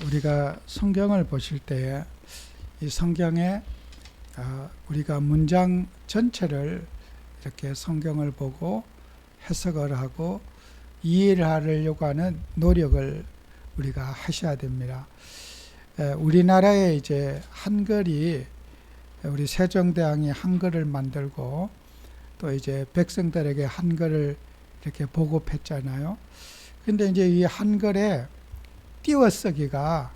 우리가 성경을 보실 때에 이 성경에 우리가 문장 전체를 이렇게 성경을 보고 해석을 하고 이해를 하려고 하는 노력을 우리가 하셔야 됩니다. 우리나라에 이제 한글이 우리 세종대왕이 한글을 만들고 또 이제 백성들에게 한글을 이렇게 보급했잖아요. 근데 이제 이 한글에 띄어쓰기가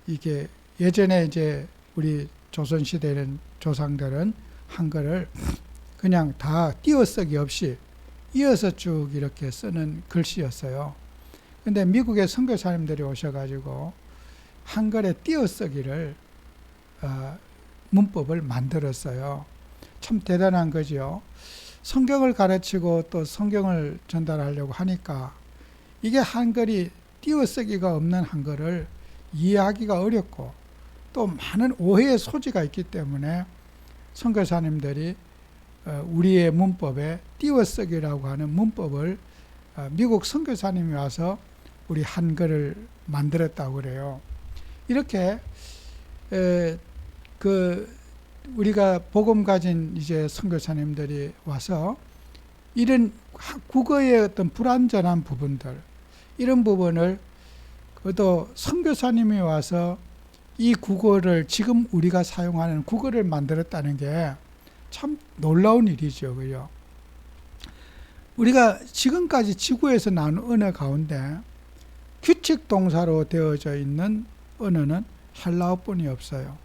이게 예전에 이제 우리 조선시대는 조상들은 한글을 그냥 다 띄어쓰기 없이 이어서 쭉 이렇게 쓰는 글씨였어요. 근데 미국의 선교사님들이 오셔가지고 한글의 띄어쓰기를 문법을 만들었어요. 참 대단한 거죠. 성경을 가르치고 또 성경을 전달하려고 하니까 이게 한글이 띄어쓰기가 없는 한글을 이해하기가 어렵고 또 많은 오해의 소지가 있기 때문에 선교사님들이 우리의 문법에 띄어쓰기라고 하는 문법을 미국 선교사님이 와서 우리 한글을 만들었다고 그래요. 이렇게 우리가 복음 가진 이제 선교사님들이 와서 이런 국어의 어떤 불완전한 부분들, 이런 부분을 또 선교사님이 와서 이 국어를 지금 우리가 사용하는 국어를 만들었다는 게 참 놀라운 일이죠. 그죠? 우리가 지금까지 지구에서 나온 언어 가운데 규칙 동사로 되어져 있는 언어는 헬라어뿐이 없어요.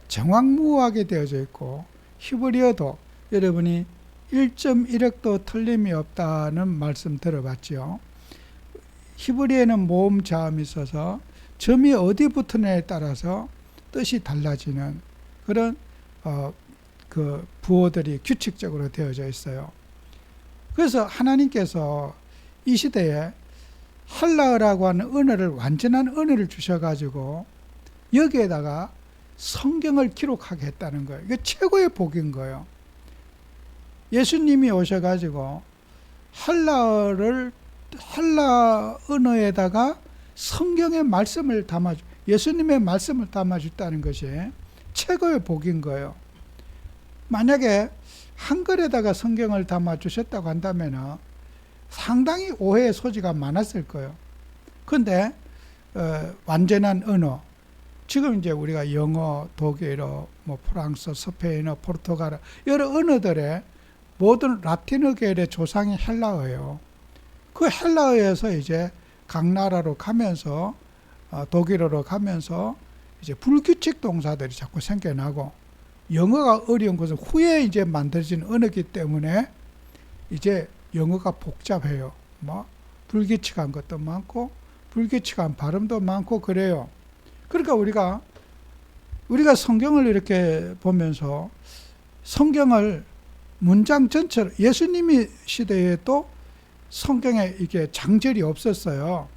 정확무하게 되어져 있고 히브리어도 여러분이 1.1획도 틀림이 없다는 말씀 들어봤죠. 히브리어에는 모음 자음이 있어서 점이 어디 붙느냐에 따라서 뜻이 달라지는 그런 그 부호들이 규칙적으로 되어져 있어요. 그래서 하나님께서 이 시대에 헬라어라고 하는 언어를 완전한 언어를 주셔가지고 여기에다가 성경을 기록하게 했다는 거예요. 이게 최고의 복인 거예요. 예수님이 오셔가지고 헬라 언어에다가 성경의 말씀을 예수님의 말씀을 담아줬다는 것이 최고의 복인 거예요. 만약에 한글에다가 성경을 담아주셨다고 한다면 상당히 오해의 소지가 많았을 거예요. 그런데 완전한 언어, 지금 이제 우리가 영어, 독일어, 프랑스, 스페인어, 포르투갈어 여러 언어들의 모든 라틴어 계열의 조상이 헬라어예요. 그 헬라어에서 이제 각 나라로 가면서 독일어로 가면서 이제 불규칙 동사들이 자꾸 생겨나고 영어가 어려운 것은 후에 이제 만들어진 언어이기 때문에 이제 영어가 복잡해요. 불규칙한 것도 많고 불규칙한 발음도 많고 그래요. 그러니까 우리가 성경을 이렇게 보면서 성경을 문장 전체로 예수님이 시대에도 성경에 이게 장절이 없었어요.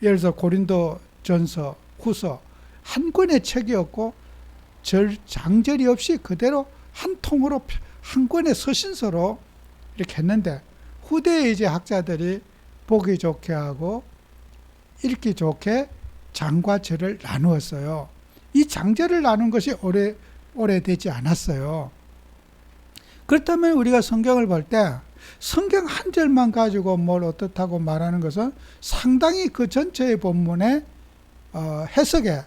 예를 들어서 고린도 전서, 후서 한 권의 책이었고 장절이 없이 그대로 한 통으로 한 권의 서신서로 이렇게 했는데 후대에 이제 학자들이 보기 좋게 하고 읽기 좋게 장과 절을 나누었어요. 이 장절을 나눈 것이 오래되지 않았어요. 그렇다면 우리가 성경을 볼 때 성경 한 절만 가지고 뭘 어떻다고 말하는 것은 상당히 그 전체의 본문의 해석에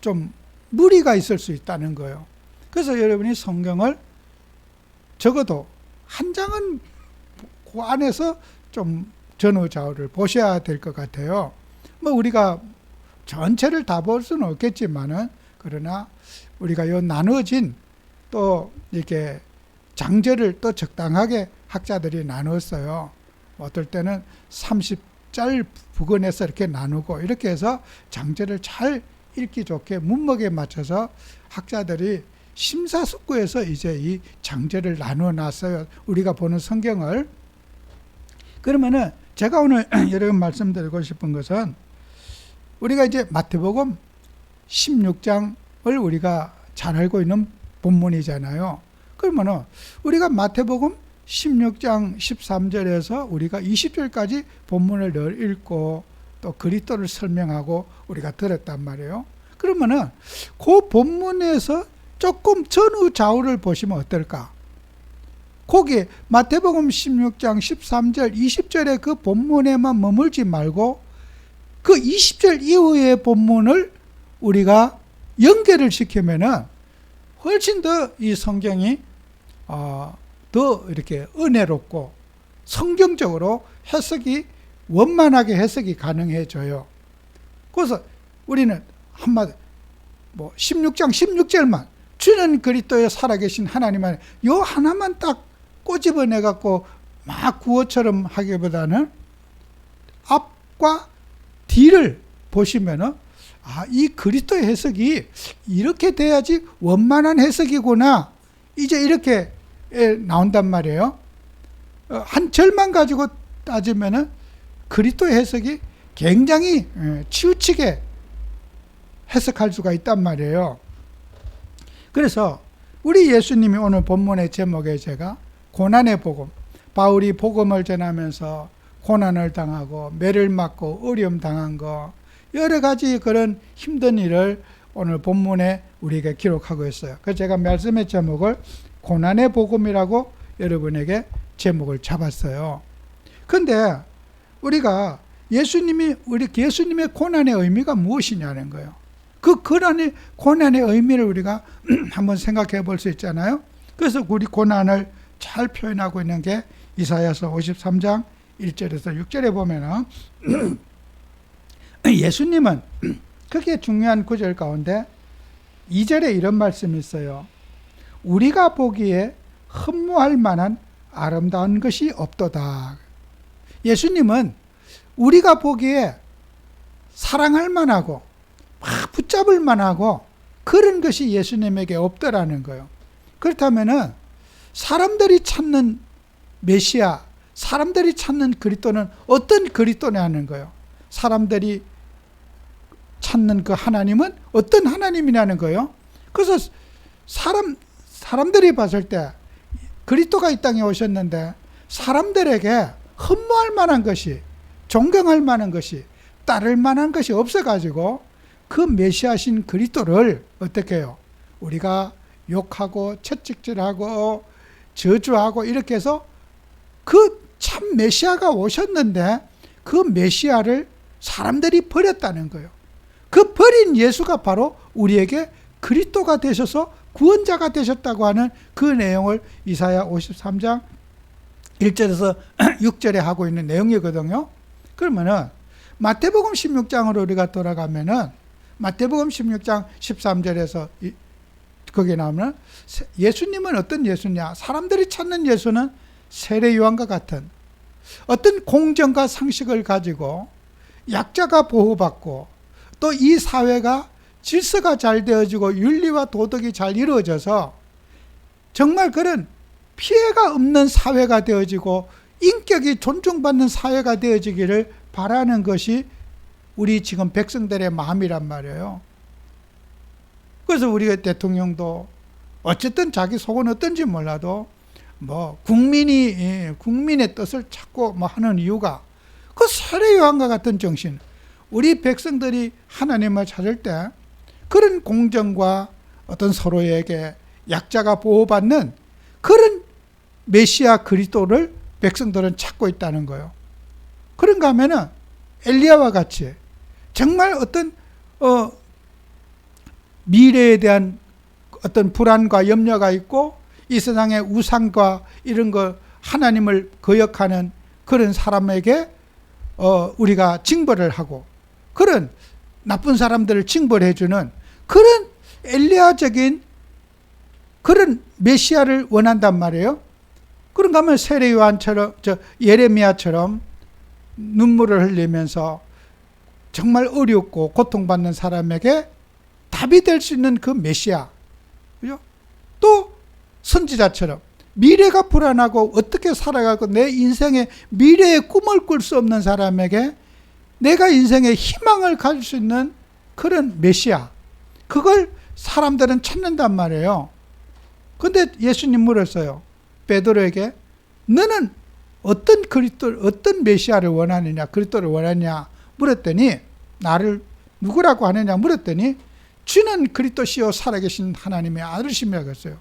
좀 무리가 있을 수 있다는 거예요. 그래서 여러분이 성경을 적어도 한 장은 그 안에서 좀 전후좌우를 보셔야 될 것 같아요. 우리가 전체를 다 볼 수는 없겠지만은 그러나 우리가 요 나눠진 또 이렇게 장절을 또 적당하게 학자들이 나눴어요. 어떨 때는 30짤 부근에서 이렇게 나누고 이렇게 해서 장절을 잘 읽기 좋게 문맥에 맞춰서 학자들이 심사숙고해서 이제 이 장절을 나누어 놨어요. 우리가 보는 성경을. 그러면은 제가 오늘 여러분 말씀드리고 싶은 것은 우리가 이제 마태복음 16장을 우리가 잘 알고 있는 본문이잖아요. 그러면은 우리가 마태복음 16장 13절에서 우리가 20절까지 본문을 늘 읽고 또 그리스도를 설명하고 우리가 들었단 말이에요. 그러면은 그 본문에서 조금 전후 좌우를 보시면 어떨까? 거기 마태복음 16장 13절 20절의 그 본문에만 머물지 말고 그 20절 이후의 본문을 우리가 연결을 시키면은 훨씬 더 이 성경이 더 이렇게 은혜롭고 성경적으로 해석이 원만하게 해석이 가능해져요. 그래서 우리는 한마디 16장 16절만 주는 그리스도에 살아계신 하나님만 요 하나만 딱 꼬집어내 갖고 막 구호처럼 하기보다는 앞과 뒤를 보시면은 이 그리스도의 해석이 이렇게 돼야지 원만한 해석이구나. 이제 이렇게 나온단 말이에요. 한 절만 가지고 따지면은 그리스도의 해석이 굉장히 치우치게 해석할 수가 있단 말이에요. 그래서 우리 예수님이 오늘 본문의 제목에 제가 고난의 복음, 바울이 복음을 전하면서 고난을 당하고 매를 맞고 어려움 당한 거 여러 가지 그런 힘든 일을 오늘 본문에 우리에게 기록하고 있어요. 그래서 제가 말씀의 제목을 고난의 복음이라고 여러분에게 제목을 잡았어요. 근데 우리가 예수님의 고난의 의미가 무엇이냐는 거예요. 그 고난의 의미를 우리가 한번 생각해 볼 수 있잖아요. 그래서 우리 고난을 잘 표현하고 있는 게 이사야서 53장 1절에서 6절에 보면은 예수님은 그게 중요한 구절 가운데 2절에 이런 말씀이 있어요. 우리가 보기에 흠모할 만한 아름다운 것이 없도다. 예수님은 우리가 보기에 사랑할 만하고 막 붙잡을 만하고 그런 것이 예수님에게 없더라는 거예요. 그렇다면은 사람들이 찾는 메시아, 사람들이 찾는 그리스도는 어떤 그리스도냐는 거예요. 사람들이 찾는 그 하나님은 어떤 하나님이냐는 거예요. 그래서 사람들이 봤을 때 그리스도가 이 땅에 오셨는데 사람들에게 흠모할 만한 것이, 존경할 만한 것이, 따를 만한 것이 없어가지고 그 메시아신 그리스도를 어떻게 해요? 우리가 욕하고 채찍질하고 저주하고 이렇게 해서 그 참 메시아가 오셨는데 그 메시아를 사람들이 버렸다는 거예요. 그 버린 예수가 바로 우리에게 그리스도가 되셔서 구원자가 되셨다고 하는 그 내용을 이사야 53장 1절에서 6절에 하고 있는 내용이거든요. 그러면은 마태복음 16장으로 우리가 돌아가면은 마태복음 16장 13절에서 거기에 나오면 예수님은 어떤 예수냐? 사람들이 찾는 예수는 세례 요한과 같은 어떤 공정과 상식을 가지고 약자가 보호받고 또 이 사회가 질서가 잘 되어지고 윤리와 도덕이 잘 이루어져서 정말 그런 피해가 없는 사회가 되어지고 인격이 존중받는 사회가 되어지기를 바라는 것이 우리 지금 백성들의 마음이란 말이에요. 그래서 우리 대통령도 어쨌든 자기 속은 어떤지 몰라도 국민의 뜻을 찾고 하는 이유가 그 세례 요한과 같은 정신, 우리 백성들이 하나님을 찾을 때 그런 공정과 어떤 서로에게 약자가 보호받는 그런 메시아 그리스도를 백성들은 찾고 있다는 거예요. 그런가 하면은 엘리야와 같이 정말 어떤 미래에 대한 어떤 불안과 염려가 있고 이 세상의 우상과 이런 거 하나님을 거역하는 그런 사람에게 우리가 징벌을 하고 그런 나쁜 사람들을 징벌해주는 그런 엘리야적인 그런 메시아를 원한단 말이에요. 그런가 하면 세례 요한처럼 예레미야처럼 눈물을 흘리면서 정말 어렵고 고통받는 사람에게 답이 될 수 있는 그 메시아, 그죠? 또 선지자처럼 미래가 불안하고 어떻게 살아가고 내 인생의 미래의 꿈을 꿀 수 없는 사람에게 내가 인생의 희망을 가질 수 있는 그런 메시아, 그걸 사람들은 찾는단 말이에요. 근데 예수님 물었어요. 베드로에게 너는 어떤 메시아를 원하느냐, 그리스도를 원하느냐 물었더니, 나를 누구라고 하느냐 물었더니 주는 그리스도시요 살아계신 하나님의 아들이시라고 했어요.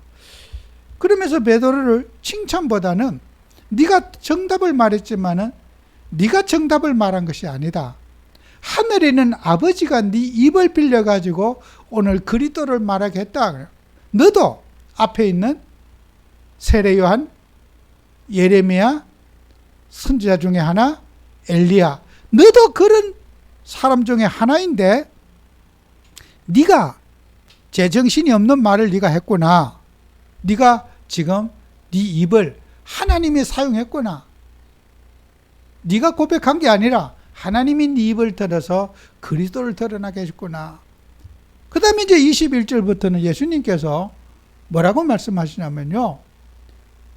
그러면서 베드로를 칭찬보다는 네가 정답을 말했지만은 네가 정답을 말한 것이 아니다. 하늘에 있는 아버지가 네 입을 빌려가지고 오늘 그리스도를 말하게 했다. 너도 앞에 있는 세례 요한, 예레미야, 선지자 중에 하나, 엘리야, 너도 그런 사람 중에 하나인데 네가 제정신이 없는 말을 네가 했구나. 네가 지금 네 입을 하나님이 사용했구나. 네가 고백한 게 아니라 하나님이 네 입을 들어서 그리스도를 드러나게 해줬구나. 그 다음에 이제 21절부터는 예수님께서 뭐라고 말씀하시냐면요,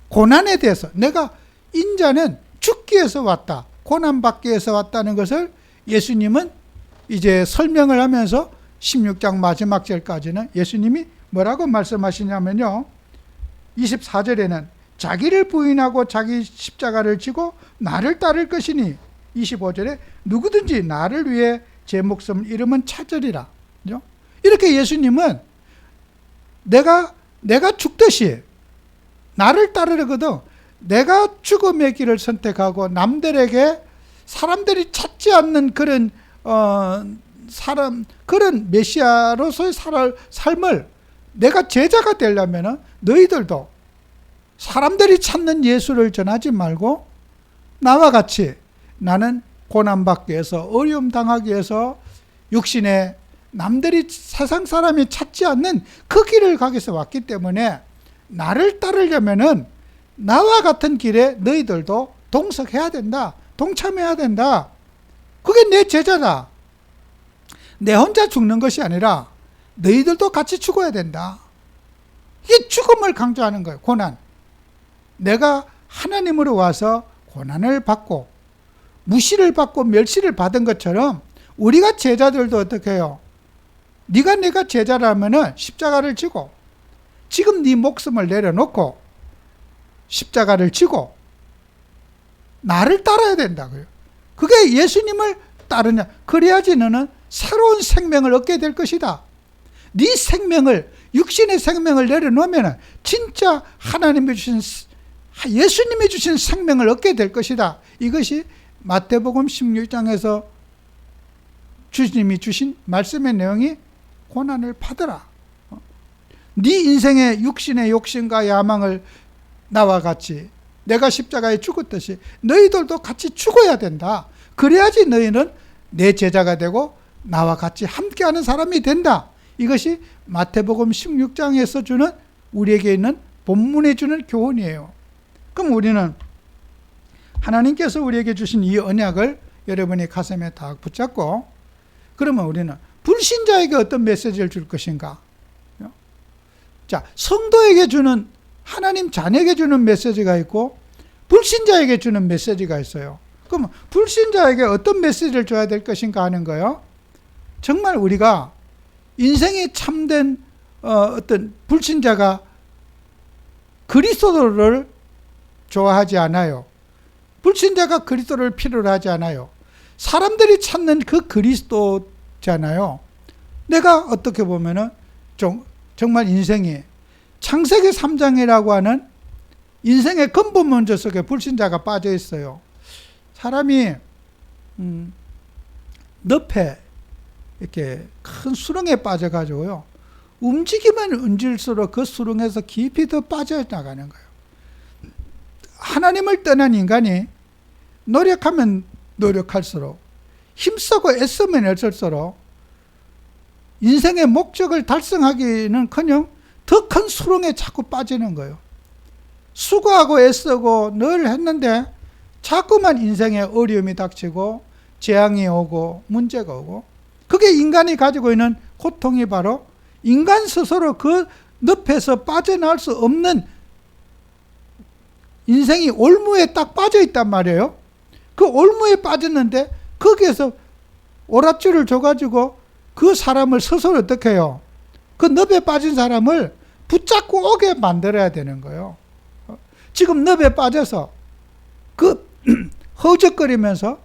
고난에 대해서, 내가 인자는 죽기 위해서 왔다, 고난받기 위해서 왔다는 것을 예수님은 이제 설명을 하면서 16장 마지막 절까지는 예수님이 뭐라고 말씀하시냐면요, 24절에는 자기를 부인하고 자기 십자가를 지고 나를 따를 것이니, 25절에 누구든지 나를 위해 제 목숨을 잃으면 찾으리라. 이렇게 예수님은 내가 죽듯이 나를 따르거든 내가 죽음의 길을 선택하고 남들에게 사람들이 찾지 않는 그런 그런 메시아로서의 삶을 내가 제자가 되려면 너희들도 사람들이 찾는 예수를 전하지 말고 나와 같이 나는 고난받기 위해서, 어려움 당하기 위해서 육신에 남들이 세상 사람이 찾지 않는 그 길을 가기 위해서 왔기 때문에 나를 따르려면은 나와 같은 길에 너희들도 동석해야 된다. 동참해야 된다. 그게 내 제자다. 내 혼자 죽는 것이 아니라 너희들도 같이 죽어야 된다. 이게 죽음을 강조하는 거예요. 고난. 내가 하나님으로 와서 고난을 받고 무시를 받고 멸시를 받은 것처럼 우리가 제자들도 어떻게 해요? 네가 내가 제자라면은 십자가를 지고 지금 네 목숨을 내려놓고 십자가를 지고 나를 따라야 된다고요. 그게 예수님을 따르냐. 그래야지 너는 새로운 생명을 얻게 될 것이다. 네 생명을, 육신의 생명을 내려놓으면 진짜 하나님이 주신, 예수님이 주신 생명을 얻게 될 것이다. 이것이 마태복음 16장에서 주님이 주신 말씀의 내용이 고난을 받으라. 네 인생의 육신의 욕심과 야망을 나와 같이 내가 십자가에 죽었듯이 너희들도 같이 죽어야 된다. 그래야지 너희는 내 제자가 되고 나와 같이 함께하는 사람이 된다. 이것이 마태복음 16장에서 주는, 우리에게 있는 본문에 주는 교훈이에요. 그럼 우리는 하나님께서 우리에게 주신 이 언약을 여러분이 가슴에 딱 붙잡고, 그러면 우리는 불신자에게 어떤 메시지를 줄 것인가? 자, 성도에게 주는, 하나님 자녀에게 주는 메시지가 있고 불신자에게 주는 메시지가 있어요. 그러면 불신자에게 어떤 메시지를 줘야 될 것인가 하는 거예요. 정말 우리가 인생이 참된 어떤 불신자가 그리스도를 좋아하지 않아요. 불신자가 그리스도를 필요로 하지 않아요. 사람들이 찾는 그 그리스도잖아요. 내가 어떻게 보면은 정말 인생이 창세기 3장이라고 하는 인생의 근본 문제 속에 불신자가 빠져 있어요. 사람이 늪에 이렇게 큰 수렁에 빠져가지고요, 움직이면 움직일수록 그 수렁에서 깊이 더 빠져나가는 거예요. 하나님을 떠난 인간이 노력하면 노력할수록, 힘쓰고 애쓰면 애쓸수록 인생의 목적을 달성하기는커녕 더 큰 수렁에 자꾸 빠지는 거예요. 수고하고 애쓰고 늘 했는데 자꾸만 인생에 어려움이 닥치고 재앙이 오고 문제가 오고, 그게 인간이 가지고 있는 고통이 바로 인간 스스로 그 늪에서 빠져나올 수 없는 인생이 올무에 딱 빠져 있단 말이에요. 그 올무에 빠졌는데 거기에서 오랏줄을 줘가지고 그 사람을 스스로 어떻게 해요? 그 늪에 빠진 사람을 붙잡고 오게 만들어야 되는 거예요. 지금 늪에 빠져서 그 허적거리면서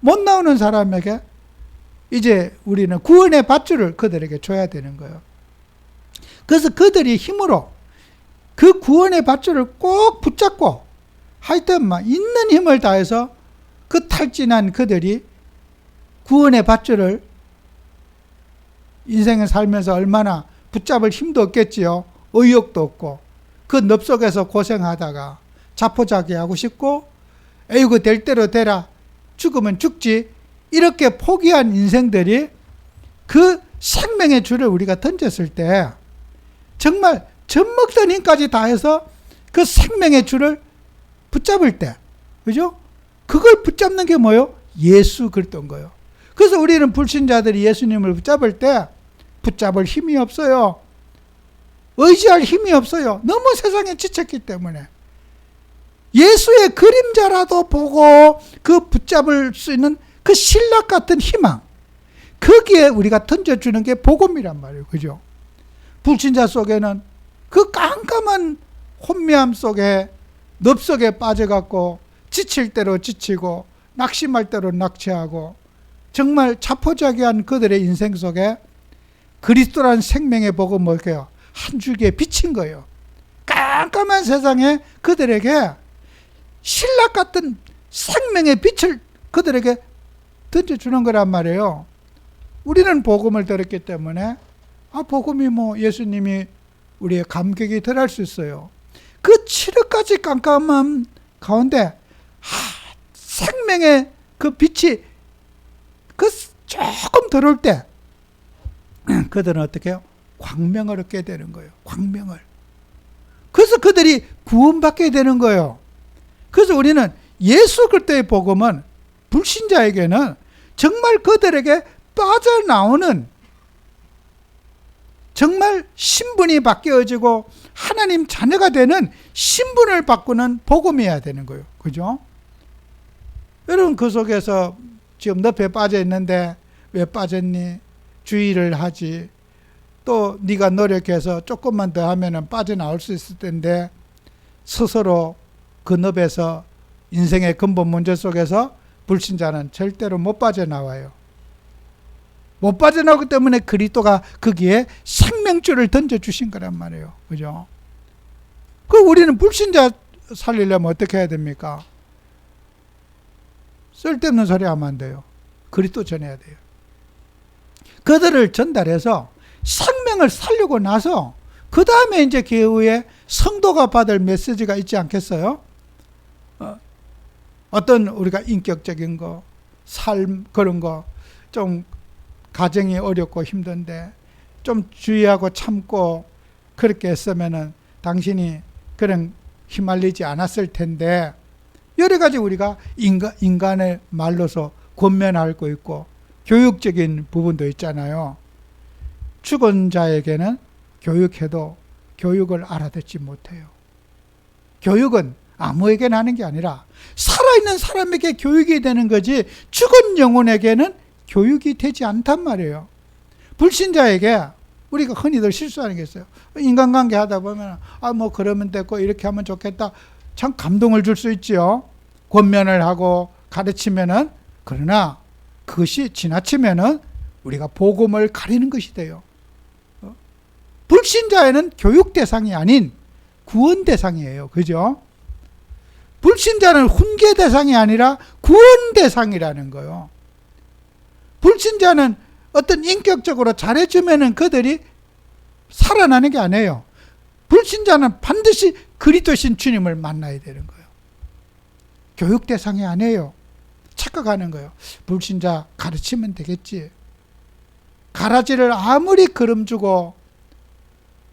못 나오는 사람에게 이제 우리는 구원의 밧줄을 그들에게 줘야 되는 거예요. 그래서 그들이 힘으로 그 구원의 밧줄을 꼭 붙잡고 하여튼 막 있는 힘을 다해서 그 탈진한 그들이 구원의 밧줄을 인생을 살면서 얼마나 붙잡을 힘도 없겠지요. 의욕도 없고 그 늪 속에서 고생하다가 자포자기하고 싶고 에이구 될 대로 되라 죽으면 죽지 이렇게 포기한 인생들이 그 생명의 줄을 우리가 던졌을 때 정말 젖먹던 힘까지 다해서 그 생명의 줄을 붙잡을 때 그죠? 그걸 붙잡는 게 뭐예요? 예수 그랬던 거예요. 그래서 우리는 불신자들이 예수님을 붙잡을 때 붙잡을 힘이 없어요. 의지할 힘이 없어요. 너무 세상에 지쳤기 때문에. 예수의 그림자라도 보고 그 붙잡을 수 있는 그 신락 같은 희망, 거기에 우리가 던져주는 게 복음이란 말이에요. 그죠? 불신자 속에는 그 깜깜한 혼미함 속에 늪 속에 빠져갖고 지칠 대로 지치고 낙심할 대로 낙심하고 정말 자포자기한 그들의 인생 속에 그리스도라는 생명의 복음을 뭘까요? 한 줄기에 비친 거예요. 깜깜한 세상에 그들에게 신락 같은 생명의 빛을 그들에게 던져주는 거란 말이에요. 우리는 복음을 들었기 때문에 복음이 뭐 예수님이 우리의 감격이 덜할 수 있어요. 그 7억까지 깜깜함 가운데 생명의 그 빛이 그 조금 들어올 때 그들은 어떻게 해요? 광명을 얻게 되는 거예요. 광명을. 그래서 그들이 구원받게 되는 거예요. 그래서 우리는 예수 그리스도의 복음은 불신자에게는 정말 그들에게 빠져나오는 정말 신분이 바뀌어지고 하나님 자녀가 되는 신분을 바꾸는 복음이어야 되는 거예요. 그죠? 여러분 그 속에서 지금 늪에 빠져 있는데 왜 빠졌니? 주의를 하지. 또 네가 노력해서 조금만 더 하면은 빠져나올 수 있을 텐데 스스로 그 늪에서 인생의 근본 문제 속에서 불신자는 절대로 못 빠져나와요. 못 빠져나오기 때문에 그리스도가 거기에 생명줄을 던져주신 거란 말이에요. 그죠? 그 우리는 불신자 살리려면 어떻게 해야 됩니까? 쓸데없는 소리 하면 안 돼요. 그리스도 전해야 돼요. 그들을 전달해서 생명을 살리고 나서 그 다음에 이제 교회에 성도가 받을 메시지가 있지 않겠어요? 어떤 우리가 인격적인 거, 삶 그런 거 좀 가정이 어렵고 힘든데 좀 주의하고 참고 그렇게 했으면은 당신이 그런 휘말리지 않았을 텐데 여러 가지 우리가 인간의 말로서 권면하고 있고 교육적인 부분도 있잖아요. 죽은 자에게는 교육해도 교육을 알아듣지 못해요. 교육은 아무에게나 하는 게 아니라 살아있는 사람에게 교육이 되는 거지 죽은 영혼에게는 교육이 되지 않단 말이에요. 불신자에게 우리가 흔히들 실수하는 게 있어요. 인간관계 하다 보면 뭐 그러면 됐고 이렇게 하면 좋겠다. 참 감동을 줄 수 있지요. 권면을 하고 가르치면은. 그러나 그것이 지나치면은 우리가 복음을 가리는 것이 돼요. 불신자에는 교육 대상이 아닌 구원 대상이에요. 그죠? 불신자는 훈계 대상이 아니라 구원 대상이라는 거예요. 불신자는 어떤 인격적으로 잘해주면은 그들이 살아나는 게 아니에요. 불신자는 반드시 그리스도신 주님을 만나야 되는 거예요. 교육 대상이 아니에요. 착각하는 거예요. 불신자 가르치면 되겠지. 가라지를 아무리 그름 주고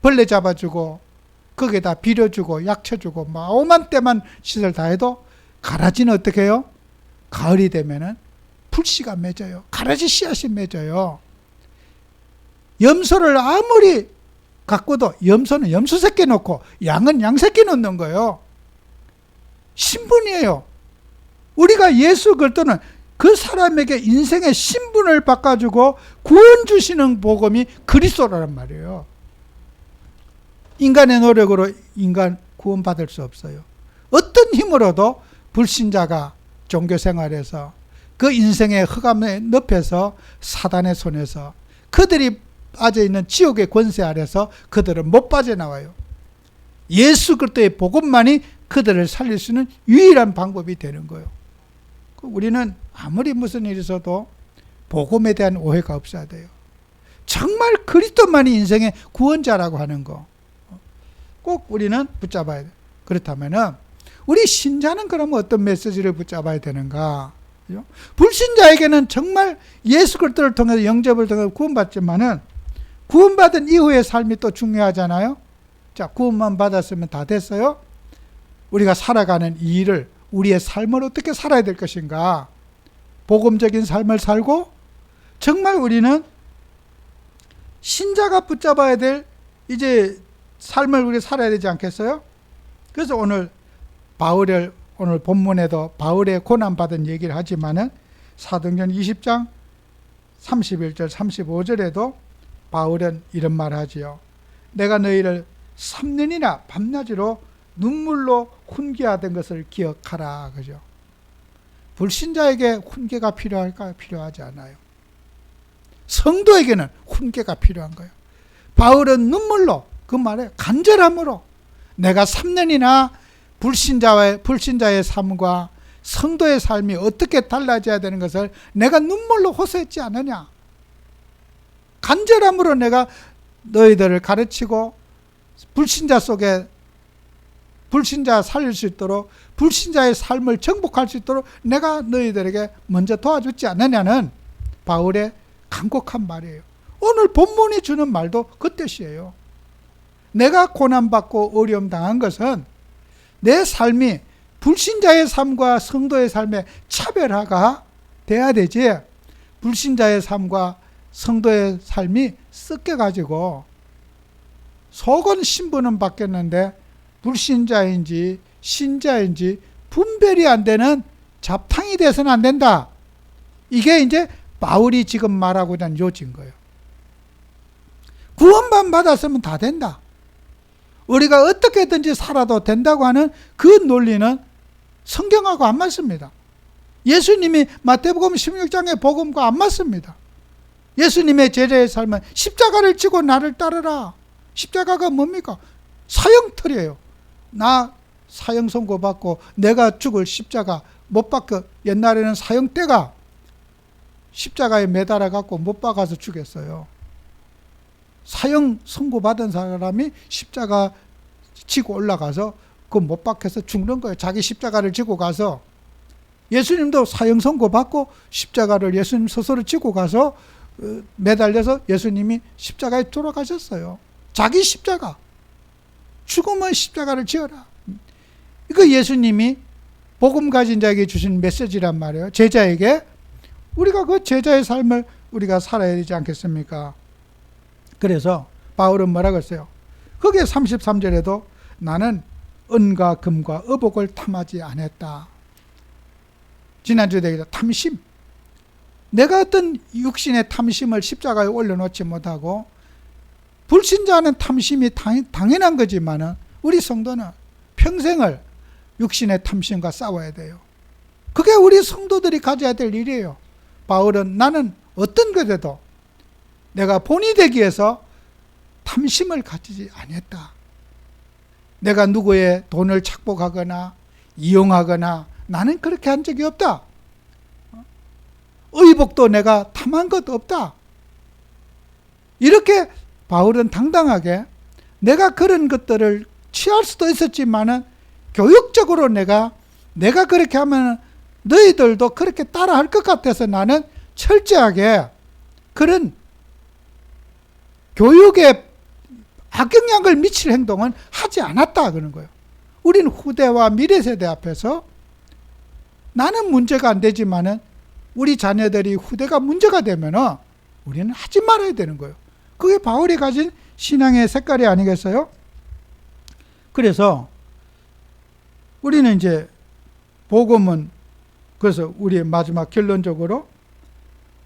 벌레 잡아주고 거기에다 비료주고 약쳐주고 막 오만 때만 시설 다 해도 가라지는 어떻게 해요? 가을이 되면은 풀씨가 맺어요. 가라지 씨앗이 맺어요. 염소를 아무리 가꾸도 염소는 염소 새끼 놓고 양은 양 새끼 놓는 거예요. 신분이에요. 우리가 예수 그리스도는 그 사람에게 인생의 신분을 바꿔주고 구원 주시는 복음이 그리스도라는 말이에요. 인간의 노력으로 인간 구원받을 수 없어요. 어떤 힘으로도 불신자가 종교생활에서 그 인생의 흑암의 늪에서 사단의 손에서 그들이 빠져 있는 지옥의 권세 아래서 그들은 못 빠져나와요. 예수 그리스도의 복음만이 그들을 살릴 수 있는 유일한 방법이 되는 거예요. 우리는 아무리 무슨 일이 있어도 복음에 대한 오해가 없어야 돼요. 정말 그리스도만이 인생의 구원자라고 하는 거 꼭 우리는 붙잡아야 돼요. 그렇다면 우리 신자는 그러면 어떤 메시지를 붙잡아야 되는가? 그죠? 불신자에게는 정말 예수 그리스도를 통해서 영접을 통해서 구원받지만은 구원받은 이후의 삶이 또 중요하잖아요. 자, 구원만 받았으면 다 됐어요? 우리가 살아가는 이 일을, 우리의 삶을 어떻게 살아야 될 것인가? 복음적인 삶을 살고 정말 우리는 신자가 붙잡아야 될 이제 삶을 우리 살아야 되지 않겠어요? 그래서 오늘 본문에도 바울의 고난받은 얘기를 하지만은 사도행전 20장 31절 35절에도 바울은 이런 말을 하지요. 내가 너희를 3년이나 밤낮으로 눈물로 훈계하던 것을 기억하라. 그죠? 불신자에게 훈계가 필요할까요? 필요하지 않아요. 성도에게는 훈계가 필요한 거예요. 바울은 눈물로, 그 말에 간절함으로 내가 3년이나 불신자의 삶과 성도의 삶이 어떻게 달라져야 되는 것을 내가 눈물로 호소했지 않느냐. 간절함으로 내가 너희들을 가르치고 불신자 속에 불신자 살릴 수 있도록 불신자의 삶을 정복할 수 있도록 내가 너희들에게 먼저 도와줬지 않느냐는 바울의 간곡한 말이에요. 오늘 본문이 주는 말도 그 뜻이에요. 내가 고난받고 어려움 당한 것은 내 삶이 불신자의 삶과 성도의 삶의 차별화가 돼야 되지, 불신자의 삶과 성도의 삶이 섞여가지고 속은 신분은 바뀌었는데 불신자인지 신자인지 분별이 안 되는 잡탕이 돼서는 안 된다. 이게 이제 바울이 지금 말하고자 하는 요지인 거예요. 구원만 받았으면 다 된다. 우리가 어떻게든지 살아도 된다고 하는 그 논리는 성경하고 안 맞습니다. 예수님이 마태복음 16장의 복음과 안 맞습니다. 예수님의 제자의 삶은 십자가를 지고 나를 따르라. 십자가가 뭡니까? 사형틀이에요. 나 사형 선고받고 내가 죽을 십자가 못 박혀. 옛날에는 사형대가 십자가에 매달아 갖고 못 박아서 죽였어요. 사형 선고받은 사람이 십자가 지고 올라가서 그 못 박혀서 죽는 거예요. 자기 십자가를 지고 가서. 예수님도 사형 선고받고 십자가를 예수님 스스로 지고 가서 매달려서 예수님이 십자가에 돌아가셨어요. 자기 십자가. 죽으면 십자가를 지어라. 이거 예수님이 복음 가진 자에게 주신 메시지란 말이에요. 제자에게. 우리가 그 제자의 삶을 우리가 살아야 되지 않겠습니까? 그래서 바울은 뭐라고 했어요? 거기에 33절에도 나는 은과 금과 의복을 탐하지 않았다. 지난주에 얘기했다. 탐심. 내가 어떤 육신의 탐심을 십자가에 올려놓지 못하고, 불신자는 탐심이 당연한 거지만은 우리 성도는 평생을 육신의 탐심과 싸워야 돼요. 그게 우리 성도들이 가져야 될 일이에요. 바울은 나는 어떤 것에도 내가 본이 되기 위해서 탐심을 가지지 않았다. 내가 누구의 돈을 착복하거나 이용하거나 나는 그렇게 한 적이 없다. 의복도 내가 탐한 것도 없다. 이렇게 바울은 당당하게 내가 그런 것들을 취할 수도 있었지만은 교육적으로 내가 그렇게 하면 너희들도 그렇게 따라 할 것 같아서 나는 철저하게 그런 교육에 악영향을 미칠 행동은 하지 않았다 그러는 거예요. 우리는 후대와 미래 세대 앞에서 나는 문제가 안 되지만은 우리 자녀들이 후대가 문제가 되면은 우리는 하지 말아야 되는 거예요. 그게 바울이 가진 신앙의 색깔이 아니겠어요? 그래서 우리는 이제 복음은, 그래서 우리의 마지막 결론적으로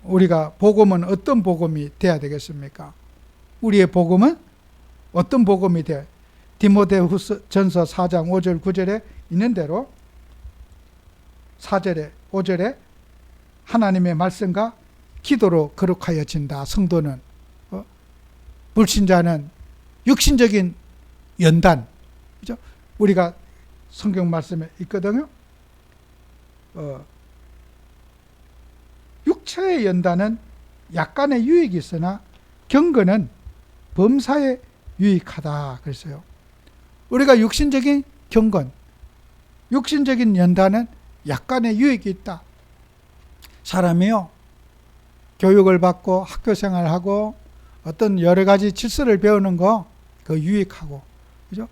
우리가 복음은 어떤 복음이 돼야 되겠습니까? 우리의 복음은 어떤 복음이 돼? 디모데후서 전서 4장 5절 9절에 있는 대로 4절에 5절에 하나님의 말씀과 기도로 거룩하여진다. 성도는 불신자는 육신적인 연단, 그죠? 우리가 성경 말씀에 있거든요. 육체의 연단은 약간의 유익이 있으나 경건은 범사에 유익하다 그랬어요. 우리가 육신적인 경건, 육신적인 연단은 약간의 유익이 있다. 사람이요, 교육을 받고 학교 생활하고 어떤 여러 가지 질서를 배우는 거 그 유익하고, 그죠?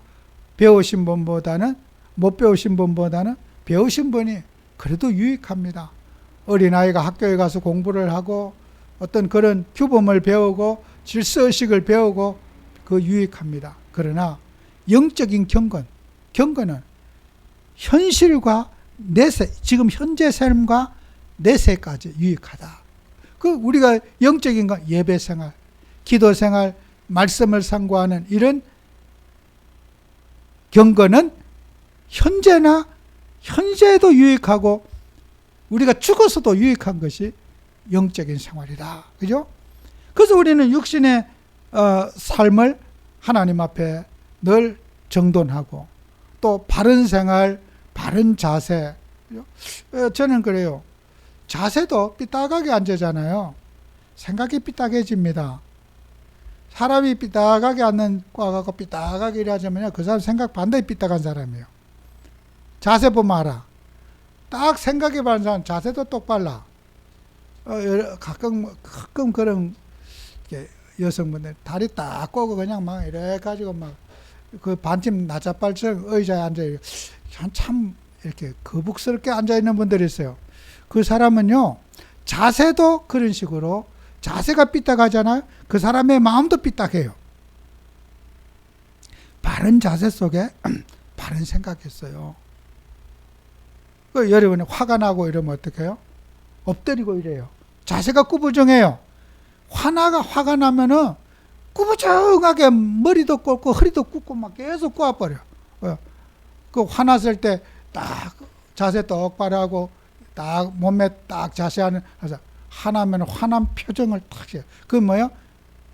배우신 분보다는 못 배우신 분보다는 배우신 분이 그래도 유익합니다. 어린아이가 학교에 가서 공부를 하고 어떤 그런 규범을 배우고 질서의식을 배우고 그 유익합니다. 그러나 영적인 경건은 현실과 내세, 지금 현재 삶과 내세까지 유익하다. 그 우리가 영적인 거, 예배 생활, 기도 생활, 말씀을 상고하는 이런 경건은 현재에도 유익하고 우리가 죽어서도 유익한 것이 영적인 생활이다. 그죠? 그래서 우리는 육신의 삶을 하나님 앞에 늘 정돈하고 또 바른 생활, 바른 자세. 저는 그래요. 자세도 삐딱하게 앉아잖아요. 생각이 삐딱해집니다. 사람이 삐딱하게 앉는 꽉하고 삐딱하게 일하자면요, 그 사람 생각 반대에 삐딱한 사람이에요. 자세 보면 알아. 딱 생각해 보는 사람 자세도 똑발라. 가끔 그런 여성분들 다리 딱 꼬고 그냥 막 이래 가지고 막 그 반쯤 나자빨처럼 의자에 앉아 참 이렇게 거북스럽게 앉아 있는 분들이 있어요. 그 사람은요, 자세도 그런 식으로 자세가 삐딱하잖아요. 그 사람의 마음도 삐딱해요. 바른 자세 속에 바른 생각이 있어요. 여러분이 화가 나고 이러면 어떻게 해요? 엎드리고 이래요. 자세가 구부정해요. 화가 나면은 구부정하게 머리도 꺾고 허리도 굽고 막 계속 꼬아버려. 그 화났을 때 딱 자세 똑바로 하고 딱 몸에 딱 자세하는, 그래서 화나면 화난 표정을 딱 해요. 그 뭐예요?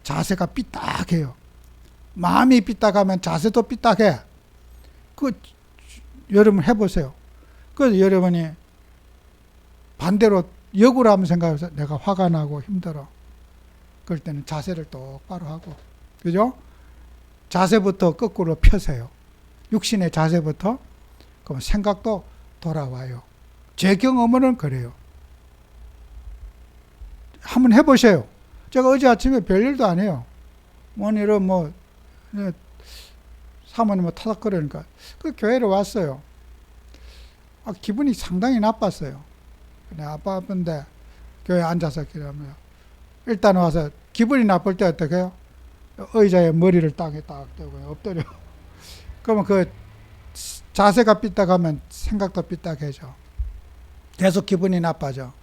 자세가 삐딱해요. 마음이 삐딱하면 자세도 삐딱해. 여러분 해보세요. 그래서 여러분이 반대로 역으로 한번 생각해서 내가 화가 나고 힘들어. 그럴 때는 자세를 똑바로 하고, 그죠? 자세부터 거꾸로 펴세요. 육신의 자세부터. 그럼 생각도 돌아와요. 제 경험은 그래요. 한번 해보세요. 제가 어제 아침에 별일도 안 해요. 오늘은 사모님 타닥거리니까 그 교회로 왔어요. 기분이 상당히 나빴어요. 아팠는데 교회에 앉아서 기도하면 일단 와서 기분이 나쁠 때 어떻게 해요? 의자에 머리를 땅에 딱 대고 엎드려. 그러면 그 자세가 삐딱하면 생각도 삐딱해져. 계속 기분이 나빠져.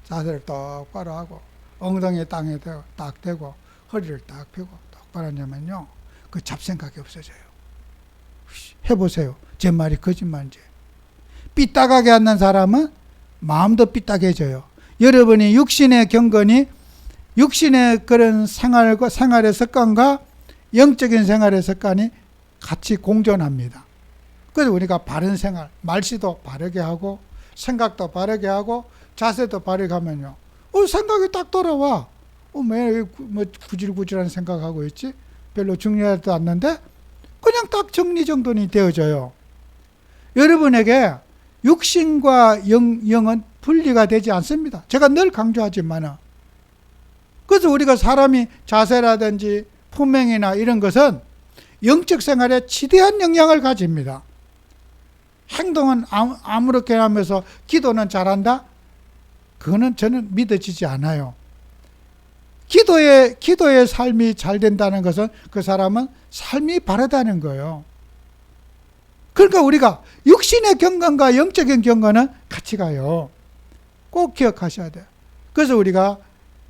자세를 똑바로 하고 엉덩이 땅에 딱 대고 허리를 딱 펴고 똑바로 하냐면요, 그 잡생각이 없어져요. 해보세요. 제 말이 거짓말인지. 삐딱하게 앉는 사람은 마음도 삐딱해져요. 여러분이 육신의 경건이 육신의 그런 생활의 습관과 영적인 생활의 습관이 같이 공존합니다. 그래서 우리가 바른 생활, 말씨도 바르게 하고 생각도 바르게 하고 자세도 바르게 하면요, 생각이 딱 돌아와. 왜 구질구질한 생각하고 있지? 별로 중요하지도 않는데 그냥 딱 정리정돈이 되어져요. 여러분에게 육신과 영은 분리가 되지 않습니다. 제가 늘 강조하지만, 그래서 우리가 사람이 자세라든지 품행이나 이런 것은 영적 생활에 지대한 영향을 가집니다. 행동은 아무렇게 하면서 기도는 잘한다? 그거는 저는 믿어지지 않아요. 기도의 삶이 잘 된다는 것은 그 사람은 삶이 바르다는 거예요. 그러니까 우리가 육신의 경건과 영적인 경건은 같이 가요. 꼭 기억하셔야 돼요. 그래서 우리가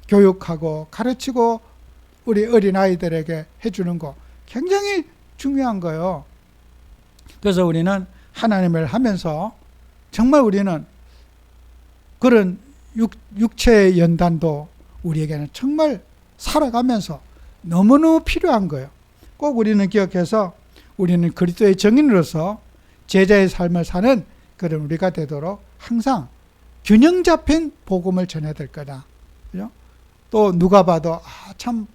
교육하고 가르치고 우리 어린아이들에게 해주는 거 굉장히 중요한 거예요. 그래서 우리는 하나님을 하면서 정말 우리는 그런 육체의 연단도 우리에게는 정말 살아가면서 너무너무 필요한 거예요. 꼭 우리는 기억해서 우리는 그리스도의 증인으로서 제자의 삶을 사는 그런 우리가 되도록 항상 균형 잡힌 복음을 전해야 될 거다. 그죠? 또 누가 봐도 참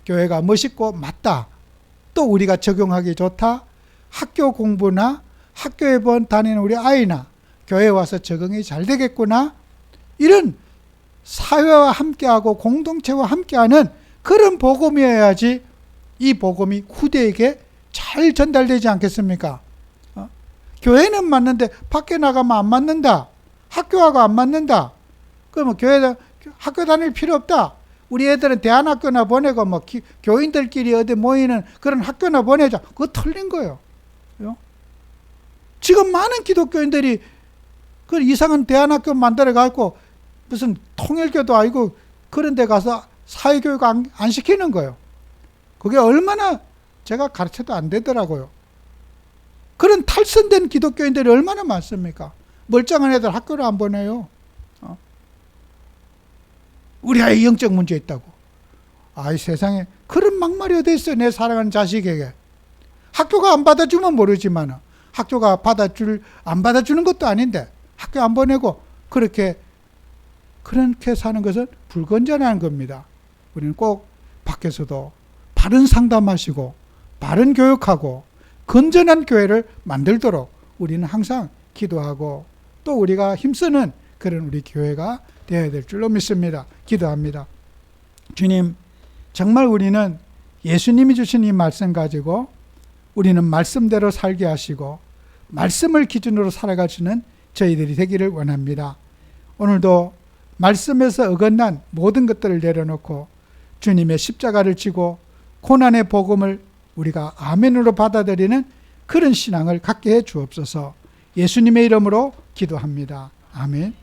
교회가 멋있고 맞다. 또 우리가 적용하기 좋다. 학교 공부나 학교에 다니는 우리 아이나 교회에 와서 적응이 잘 되겠구나. 이런 사회와 함께하고 공동체와 함께하는 그런 복음이어야지 이 복음이 후대에게 잘 전달되지 않겠습니까? 교회는 맞는데 밖에 나가면 안 맞는다. 학교하고 안 맞는다. 그러면 학교 다닐 필요 없다. 우리 애들은 대안학교나 보내고 뭐 교인들끼리 어디 모이는 그런 학교나 보내자. 그거 틀린 거예요. 지금 많은 기독교인들이 그 이상한 대안학교 만들어 갖고 무슨 통일교도 아니고 그런 데 가서 사회교육 안 시키는 거예요. 그게 얼마나 제가 가르쳐도 안 되더라고요. 그런 탈선된 기독교인들이 얼마나 많습니까? 멀쩡한 애들 학교를 안 보내요. 우리 아이 영적 문제 있다고. 아이 세상에 그런 막말이 어디 있어요. 내 사랑하는 자식에게. 학교가 안 받아주면 모르지만 학교가 안 받아주는 것도 아닌데 학교 안 보내고 그렇게 사는 것은 불건전한 겁니다. 우리는 꼭 밖에서도 바른 상담하시고 바른 교육하고 건전한 교회를 만들도록 우리는 항상 기도하고 또 우리가 힘쓰는 그런 우리 교회가 되어야 될 줄로 믿습니다. 기도합니다. 주님, 정말 우리는 예수님이 주신 이 말씀 가지고 우리는 말씀대로 살게 하시고 말씀을 기준으로 살아가시는 저희들이 되기를 원합니다. 오늘도 말씀에서 어긋난 모든 것들을 내려놓고 주님의 십자가를 지고 고난의 복음을 우리가 아멘으로 받아들이는 그런 신앙을 갖게 해 주옵소서. 예수님의 이름으로 기도합니다. 아멘.